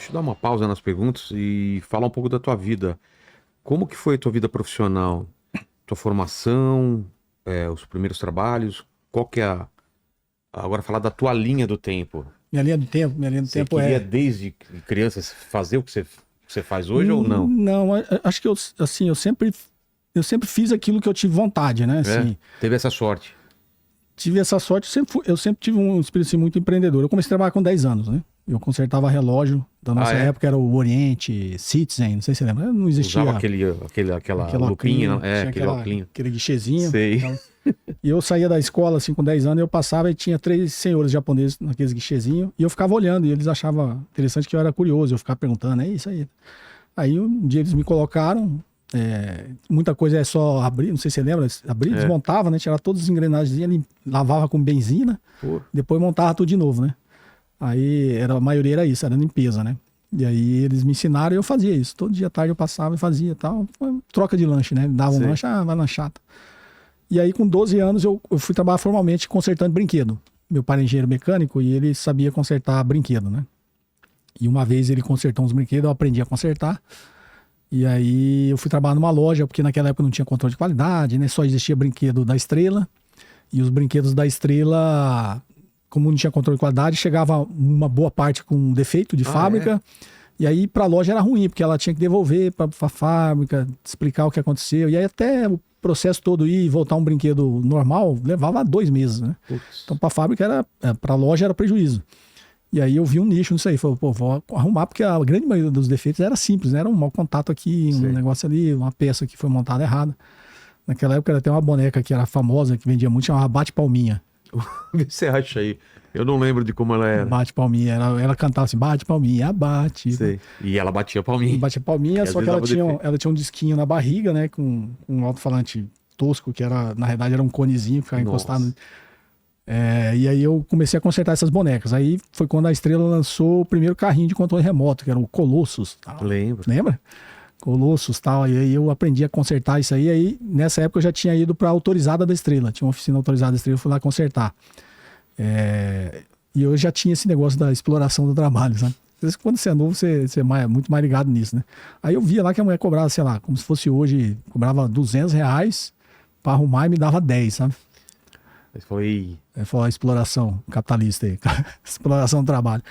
Deixa eu dar uma pausa nas perguntas e falar um pouco da tua vida. Como que foi a tua vida profissional? Tua formação, os primeiros trabalhos? Qual que é a... Agora falar da tua linha do tempo. Minha linha do Você tempo queria desde criança fazer o que você faz hoje ou não? Não, acho que assim, eu sempre fiz aquilo que eu tive vontade, né? Assim, Teve essa sorte. tive essa sorte, eu sempre tive um espírito assim, muito empreendedor. Eu comecei a trabalhar com 10 anos, né? Eu consertava relógio, da nossa época era o Oriente, Citizen, não sei se você lembra, não existia. Usava aquela lupinha, aquele óculinho. Aquele guichezinho. Sei. E eu saía da escola, assim, com 10 anos, eu passava e tinha 3 senhores japoneses naqueles guichezinhos, e eu ficava olhando, e eles achavam interessante que eu era curioso, eu ficava perguntando, é isso aí. Aí um dia eles me colocaram, muita coisa é só abrir, não sei se você lembra, abrir, desmontava, né, tirava todas as engrenagens, lavava com benzina, depois montava tudo de novo, né. Aí a maioria era isso, era limpeza, né. E aí eles me ensinaram e eu fazia isso, todo dia à tarde eu passava e fazia e tal, troca de lanche, né, dava um lanche, vai lanchar. E aí, com 12 anos, eu fui trabalhar formalmente consertando brinquedo. Meu pai era engenheiro mecânico e ele sabia consertar brinquedo, né? E uma vez ele consertou uns brinquedos, eu aprendi a consertar. E aí, eu fui trabalhar numa loja, porque naquela época não tinha controle de qualidade, né? Só existia brinquedo da Estrela. E os brinquedos da Estrela, como não tinha controle de qualidade, chegava uma boa parte com defeito de fábrica. E aí, para a loja era ruim, porque ela tinha que devolver para a fábrica, explicar o que aconteceu. E aí, até o processo todo ir e voltar um brinquedo normal levava 2 meses, né? Então, para a fábrica, para a loja era prejuízo. E aí, eu vi um nicho nisso aí. Falei, pô, vou arrumar, porque a grande maioria dos defeitos era simples, né? Era um mau contato aqui, um negócio ali, uma peça que foi montada errada. Naquela época, era até uma boneca que era famosa, que vendia muito, chamava Bate Palminha. Vê se você acha aí. Eu não lembro de como ela era. Bate palminha. Ela cantava assim, bate palminha, bate. Sei. E ela batia palminha. Batia palminha, só que ela tinha um disquinho na barriga, né? Com um alto-falante tosco, que era, na realidade, era um conezinho que ficava encostado. E aí eu comecei a consertar essas bonecas. Aí foi quando a Estrela lançou o primeiro carrinho de controle remoto, que era o Colossus. Tal. Lembro. Lembra? Colossus e tal. E aí eu aprendi a consertar isso aí. Aí nessa época eu já tinha ido para a autorizada da Estrela. Tinha uma oficina autorizada da Estrela, eu fui lá consertar. E eu já tinha esse negócio da exploração do trabalho, sabe? Quando você é novo, você é muito mais ligado nisso, né? Aí eu via lá que a mulher cobrava, sei lá, como se fosse hoje, cobrava R$200 para arrumar e me dava 10, sabe? Foi a exploração capitalista aí, exploração do trabalho.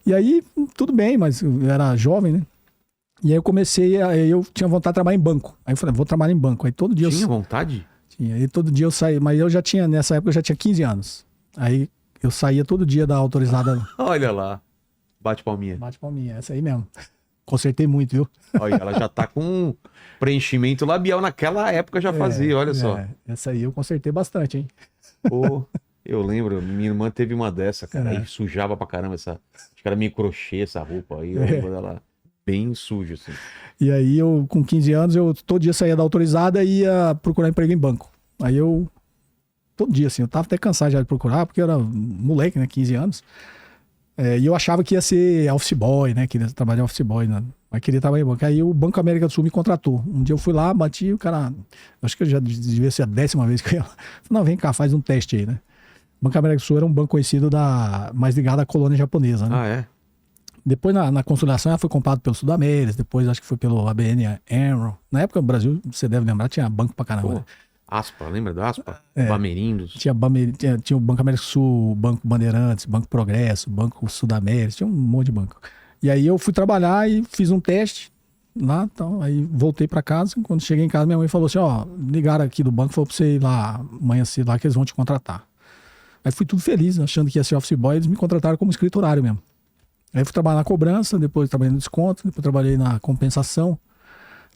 E aí, tudo bem, mas eu era jovem, né? E aí eu tinha vontade de trabalhar em banco. Aí eu falei, vou trabalhar em banco. Aí todo dia Tinha vontade? Tinha. Aí todo dia eu saía, mas nessa época eu já tinha 15 anos. Aí eu saía todo dia da autorizada. Olha lá. Bate palminha. Bate palminha, essa aí mesmo. Consertei muito, viu? Olha, ela já tá com preenchimento labial. Naquela época já fazia, olha só. Essa aí eu consertei bastante, hein? Pô, eu lembro, minha irmã teve uma dessa, cara. Aí sujava pra caramba acho que era meio crochê essa roupa. Aí eu lembro dela bem suja, assim. E aí eu, com 15 anos, eu todo dia saía da autorizada e ia procurar emprego em banco. Aí eu... Todo dia, assim, eu tava até cansado já de procurar, porque eu era moleque, né, 15 anos. E eu achava que ia ser office boy, né, queria trabalhar office boy, né, mas queria trabalhar em banco. Aí o Banco América do Sul me contratou. Um dia eu fui lá, bati, o cara, acho que eu já devia ser a 10ª vez que eu ia lá. Falei, não, vem cá, faz um teste aí, né. O Banco América do Sul era um banco conhecido mais ligado à colônia japonesa, né. Ah, é? Depois, na consolidação, ela foi comprado pelo Sudamérica, depois acho que foi pelo ABN Amro. Na época, no Brasil, você deve lembrar, tinha banco pra caramba, né? Aspa, lembra da Aspa? Bamerindos. Tinha o Banco América do Sul, Banco Bandeirantes, Banco Progresso, Banco Sudamérica, tinha um monte de banco. E aí eu fui trabalhar e fiz um teste lá, então, aí voltei pra casa. Quando cheguei em casa, minha mãe falou assim, ligaram aqui do banco, falou pra você ir lá amanhã cedo lá que eles vão te contratar. Aí fui tudo feliz, achando que ia ser office boy, eles me contrataram como escriturário mesmo. Aí fui trabalhar na cobrança, depois trabalhei no desconto, depois trabalhei na compensação.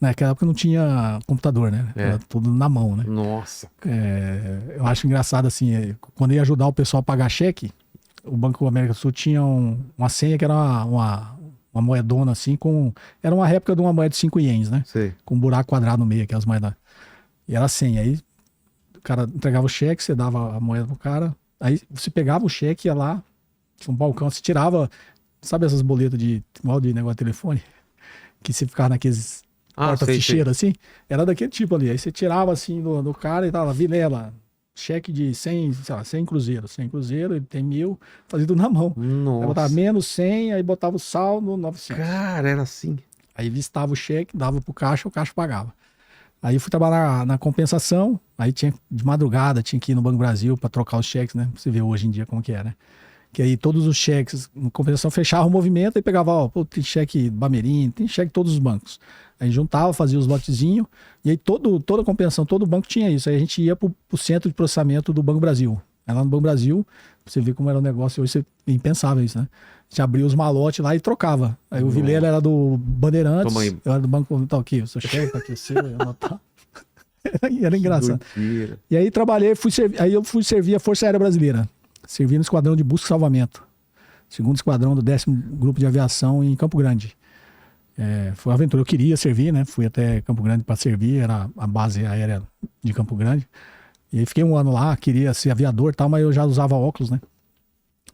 Naquela época não tinha computador, né? Era tudo na mão, né? Nossa. Eu acho engraçado, assim, quando eu ia ajudar o pessoal a pagar cheque, o Banco América do Sul tinha uma senha que era uma moedona, assim, era uma réplica de uma moeda de 5 ienes, né? Sei. Com um buraco quadrado no meio, aquelas moedas. E era a senha. Aí o cara entregava o cheque, você dava a moeda pro cara, aí você pegava o cheque, ia lá, tinha um balcão, você tirava, sabe essas boletas igual de negócio de telefone? Que você ficava naqueles... porta-ficheira, assim, era daquele tipo ali. Aí você tirava assim do cara e tava, Vilela, cheque de 100, sei lá, 100 cruzeiros. 100 cruzeiros, ele tem 1.000, fazia tudo na mão. Aí botava Nossa. menos 100, aí botava o saldo, 900. Cara, era assim. Aí listava o cheque, dava pro caixa, o caixa pagava. Aí eu fui trabalhar na compensação, aí tinha de madrugada, tinha que ir no Banco Brasil para trocar os cheques, né? Pra você ver hoje em dia como que é, né? Que aí todos os cheques, na compensação, fechava o movimento e pegava, ó, pô, tem cheque Bamerim, tem cheque de todos os bancos. Aí juntava, fazia os lotezinhos, e aí toda a compensação, todo banco tinha isso. Aí a gente ia pro centro de processamento do Banco Brasil. Aí lá no Banco Brasil, pra você ver como era o negócio, hoje é impensável isso, né? A gente abria os malotes lá e trocava. Aí o Vilela era do Bandeirantes, Toma aí. eu era do banco, tá aqui, o seu cheque, tá aqui o seu, eu anotava. Era engraçado. Doideira. E aí trabalhei, aí eu fui servir a Força Aérea Brasileira. Servi no Esquadrão de Busca e Salvamento. Segundo Esquadrão do 10º Grupo de Aviação em Campo Grande. Foi uma aventura, eu queria servir, né? Fui até Campo Grande para servir, era a base aérea de Campo Grande. E aí fiquei um ano lá, queria ser aviador e tal, mas eu já usava óculos, né?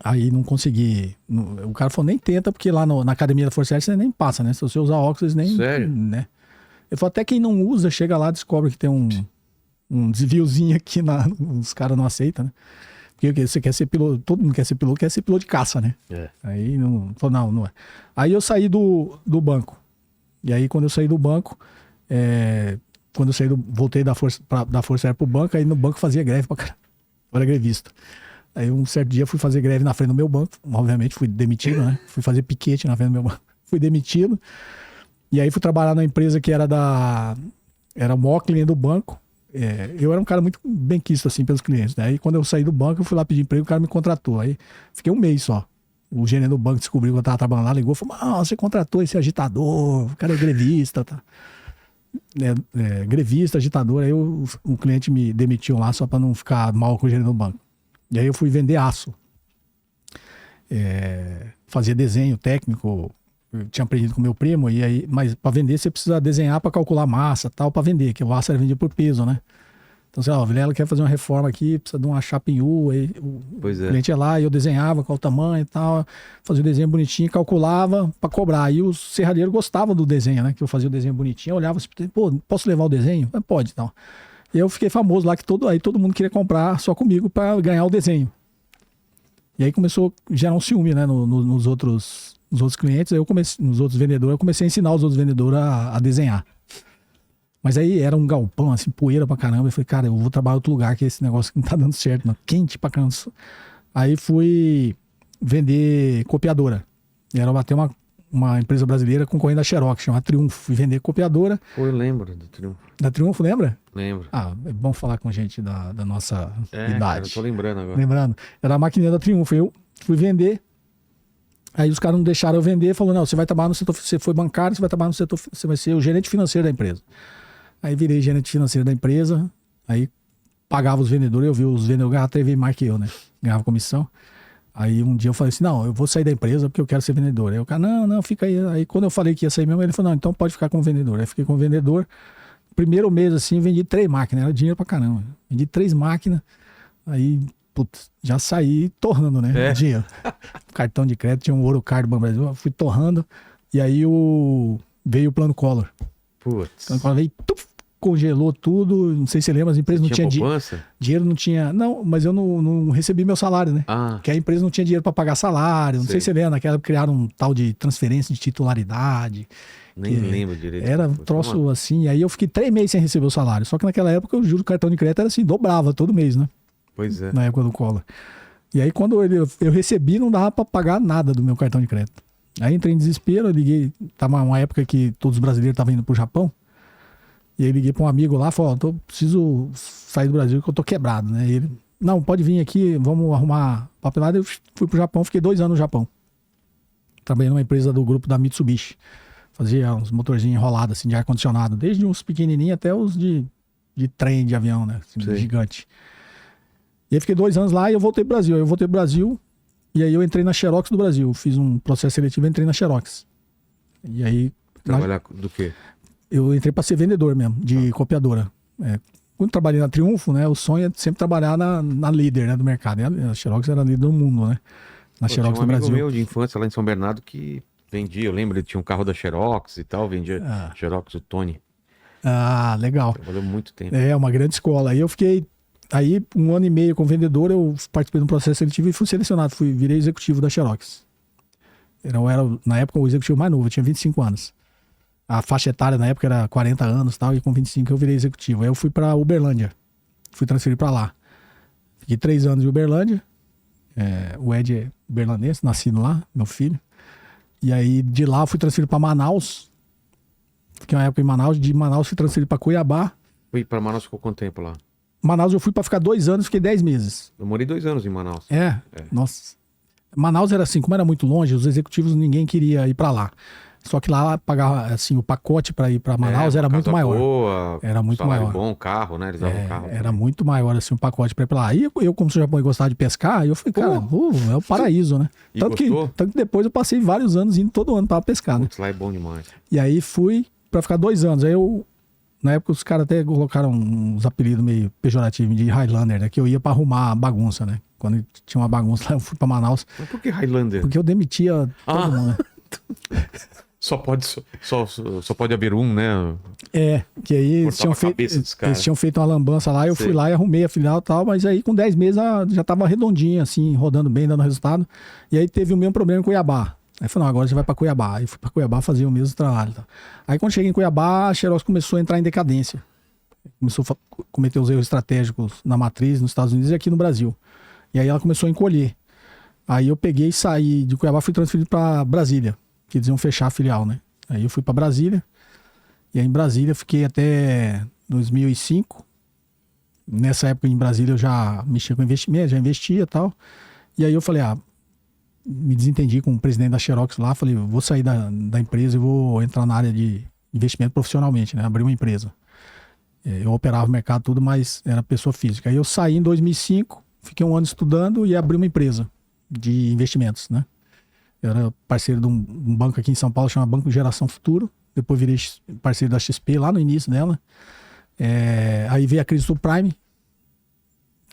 Aí não consegui. O cara falou, nem tenta, porque lá na academia da Força Aérea você nem passa, né? Se você usar óculos, nem... Sério? Né? Ele falou, até quem não usa, chega lá, descobre que tem um desviozinho aqui, os caras não aceitam, né? Porque você quer ser piloto, todo mundo quer ser piloto de caça, né? Aí não, falou, não é. Aí eu saí do banco. E aí quando eu saí do banco, quando eu saí voltei da Força Aérea pro banco, aí no banco fazia greve pra caramba. Eu era grevista. Aí um certo dia fui fazer greve na frente do meu banco, obviamente fui demitido, né? Fui fazer piquete na frente do meu banco. Fui demitido. E aí fui trabalhar na empresa que era o maior cliente do banco. Eu era um cara muito benquisto, assim, pelos clientes, né? Aí quando eu saí do banco, eu fui lá pedir emprego, o cara me contratou. Aí fiquei um mês só. O gerente do banco descobriu que eu tava trabalhando lá, ligou e falou, você contratou esse agitador, o cara é grevista, tá? Grevista, agitador. Aí o cliente me demitiu lá só pra não ficar mal com o gerente do banco. E aí eu fui vender aço. Fazia desenho técnico, eu tinha aprendido com meu primo, e aí, mas para vender você precisa desenhar para calcular massa tal, para vender, que o aço era vendido por peso, né? Então, sei lá, o Vilela quer fazer uma reforma aqui, precisa de uma chapa em U, aí o cliente ia lá e eu desenhava qual o tamanho e tal, fazia o desenho bonitinho, calculava para cobrar. Aí os serradeiros gostavam do desenho, né? Que eu fazia o desenho bonitinho, eu olhava assim, pô, posso levar o desenho? Pode, então. E eu fiquei famoso lá, que todo mundo queria comprar só comigo para ganhar o desenho. E aí começou a gerar um ciúme, né, nos outros clientes, aí nos outros vendedores, eu comecei a ensinar os outros vendedores a desenhar. Mas aí era um galpão, assim, poeira pra caramba. Eu falei, cara, eu vou trabalhar em outro lugar, que esse negócio não tá dando certo, não. Quente pra caramba. Aí fui vender copiadora. E era bater uma empresa brasileira concorrendo à Xerox, chamada Triunfo. Fui vender copiadora. Pô, eu lembro do Triunfo. Da Triunfo, lembra? Lembro. É bom falar com gente da nossa idade. Cara, eu tô lembrando agora. Lembrando. Era a maquininha da Triunfo. Eu fui vender. Aí os caras não deixaram eu vender. Falou, não, você vai trabalhar no setor... Você foi bancário, você vai trabalhar no setor... Você vai ser o gerente financeiro da empresa. Aí virei gerente financeiro da empresa. Aí pagava os vendedores. Eu vi os vendedores ganhavam 3 vezes mais que eu, né? Ganhava comissão. Aí um dia eu falei assim, não, eu vou sair da empresa porque eu quero ser vendedor. Aí o cara, não, fica aí. Aí quando eu falei que ia sair mesmo, ele falou, não, então pode ficar como vendedor. Aí fiquei como vendedor. Primeiro mês, assim, vendi 3 máquinas. Era dinheiro pra caramba. Vendi 3 máquinas. Aí, putz, já saí torrando, né? Dinheiro. Cartão de crédito, tinha um Ourocard do Banco Brasil. Eu fui torrando. E aí veio o plano Collor. Putz. O plano Collor veio, congelou tudo. Não sei se você lembra, as empresas não tinham dinheiro. Não tinha. Não, mas eu não recebi meu salário, né? Porque a empresa não tinha dinheiro para pagar salário. Não sei se você lembra, naquela época criaram um tal de transferência de titularidade. Nem lembro direito. Era um troço assim. Aí eu fiquei 3 meses sem receber o salário. Só que naquela época o juro do cartão de crédito era assim, dobrava todo mês, né? Pois é. Na época do Collor. E aí quando eu recebi, não dava para pagar nada do meu cartão de crédito. Aí entrei em desespero, eu liguei. Tava uma época que todos os brasileiros estavam indo pro Japão. E aí liguei para um amigo lá, falou, preciso sair do Brasil que eu tô quebrado, né? E ele, não, pode vir aqui, vamos arrumar papelada. Eu fui pro Japão, fiquei 2 anos no Japão. Trabalhei numa empresa do grupo da Mitsubishi. Fazia uns motorzinhos enrolados, assim, de ar-condicionado. Desde uns pequenininhos até os de trem, de avião, né? Assim, gigante. E aí fiquei 2 anos lá e eu voltei pro Brasil. Aí eu voltei pro Brasil e aí eu entrei na Xerox do Brasil. Fiz um processo seletivo e entrei na Xerox. E aí... Trabalhar do quê? Eu entrei para ser vendedor mesmo, de copiadora. Quando trabalhei na Triunfo, né? O sonho é sempre trabalhar na líder, né, do mercado. E a Xerox era a líder do mundo, né? Na Xerox tinha um do Brasil. amigo meu de infância lá em São Bernardo que vendia, eu lembro, ele tinha um carro da Xerox e tal, vendia Xerox, o Tony. Ah, legal. Trabalhou muito tempo. Uma grande escola. Aí eu fiquei Aí, 1 ano e meio como vendedor, eu participei de um processo seletivo e fui selecionado. Virei executivo da Xerox. Eu era, na época, o executivo mais novo, eu tinha 25 anos. A faixa etária na época era 40 anos e tal, e com 25 eu virei executivo. Aí eu fui para Uberlândia. Fui transferido para lá. Fiquei 3 anos em Uberlândia. O Ed é uberlandense, nascido lá, meu filho. E aí, de lá, eu fui transferido para Manaus. Fiquei uma época em Manaus. De Manaus, fui transferido para Cuiabá. Fui pra Manaus, ficou quanto tempo lá? Manaus eu fui para ficar 2 anos, fiquei 10 meses. Eu morei 2 anos em Manaus. Nossa. Manaus era assim, como era muito longe, os executivos ninguém queria ir para lá. Só que lá pagava, assim, o pacote para ir para Manaus era muito maior. Boa, Era muito salário maior. bom, carro, né? Eles davam carro. Era muito maior, assim, o pacote para ir para lá. E eu, como sou japonês e gostava de pescar, eu falei, cara, é o paraíso, né? E Tanto que depois eu passei vários anos indo todo ano para pescar, né? Putz, lá é bom demais. E aí fui para ficar 2 anos. Aí na época os caras até colocaram uns apelidos meio pejorativos de Highlander, né? Que eu ia para arrumar a bagunça, né? Quando tinha uma bagunça lá, eu fui para Manaus. Mas por que Highlander? Porque eu demitia todo mundo, né? Só pode haver um, né? Que aí eles tinham feito uma lambança lá, eu fui lá e arrumei a filial e tal, mas aí com 10 meses já tava redondinha, assim, rodando bem, dando resultado. E aí teve o mesmo problema em Cuiabá. Aí falou, não, agora você vai para Cuiabá. Aí fui para Cuiabá fazer o mesmo trabalho. Tá? Aí quando cheguei em Cuiabá, a Xerox começou a entrar em decadência. Começou a cometer os erros estratégicos na matriz, nos Estados Unidos e aqui no Brasil. E aí ela começou a encolher. Aí eu peguei e saí de Cuiabá, fui transferido para Brasília, que eles iam fechar a filial, né? Aí eu fui para Brasília. E aí em Brasília eu fiquei até 2005. Nessa época em Brasília eu já mexia com investimento, já investia e tal. E aí eu falei, me desentendi com o presidente da Xerox lá, falei, vou sair da empresa e vou entrar na área de investimento profissionalmente, né? Abrir uma empresa. Eu operava o mercado tudo, mas era pessoa física. Aí eu saí em 2005, fiquei 1 ano estudando e abri uma empresa de investimentos, né? Eu era parceiro de um banco aqui em São Paulo, chama Banco Geração Futuro. Depois virei parceiro da XP lá no início dela. Aí veio a crise subprime.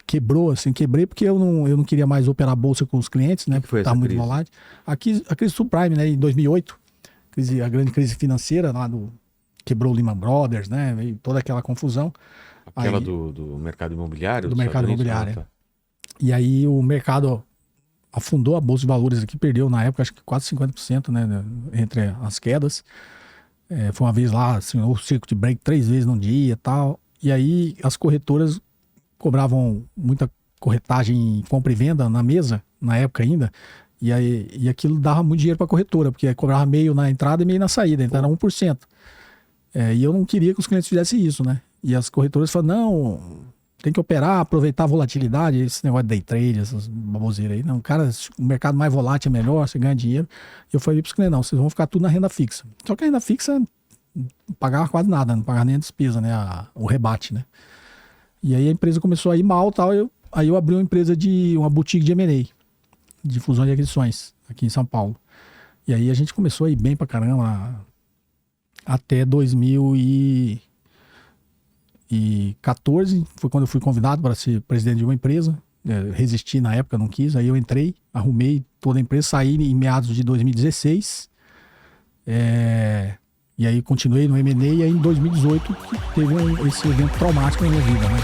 Quebrei porque eu não queria mais operar a bolsa com os clientes, né? Que foi essa muito crise? volátil. A crise subprime, né? Em 2008, a grande crise financeira lá quebrou o Lehman Brothers, né? Veio toda aquela confusão. Aquela aí, do mercado imobiliário? Do mercado Estados Unidos? imobiliário. E aí o mercado afundou a bolsa de valores aqui, perdeu na época acho que quase 50%, né? Entre as quedas. Foi uma vez lá, assim, o circuit break 3 vezes num dia e tal. E aí as corretoras cobravam muita corretagem em compra e venda na mesa, na época ainda, e aquilo dava muito dinheiro para a corretora, porque cobrava meio na entrada e meio na saída, então era 1%. E eu não queria que os clientes fizessem isso, né? E as corretoras falaram, não, tem que operar, aproveitar a volatilidade, esse negócio de day trade, essas baboseiras aí. Não, cara, o mercado mais volátil é melhor, você ganha dinheiro. E eu falei para os clientes, não, vocês vão ficar tudo na renda fixa. Só que a renda fixa não pagava quase nada, não pagava nem a despesa, né? O rebate, né? E aí a empresa começou a ir mal, tal. Aí eu abri uma boutique de M&A, de fusão de aquisições, aqui em São Paulo. E aí a gente começou a ir bem pra caramba até 2014. Foi quando eu fui convidado para ser presidente de uma empresa. Resisti na época, não quis. Aí eu entrei, arrumei toda a empresa, saí em meados de 2016. E aí continuei no M&A e aí em 2018 teve esse evento traumático na minha vida, né?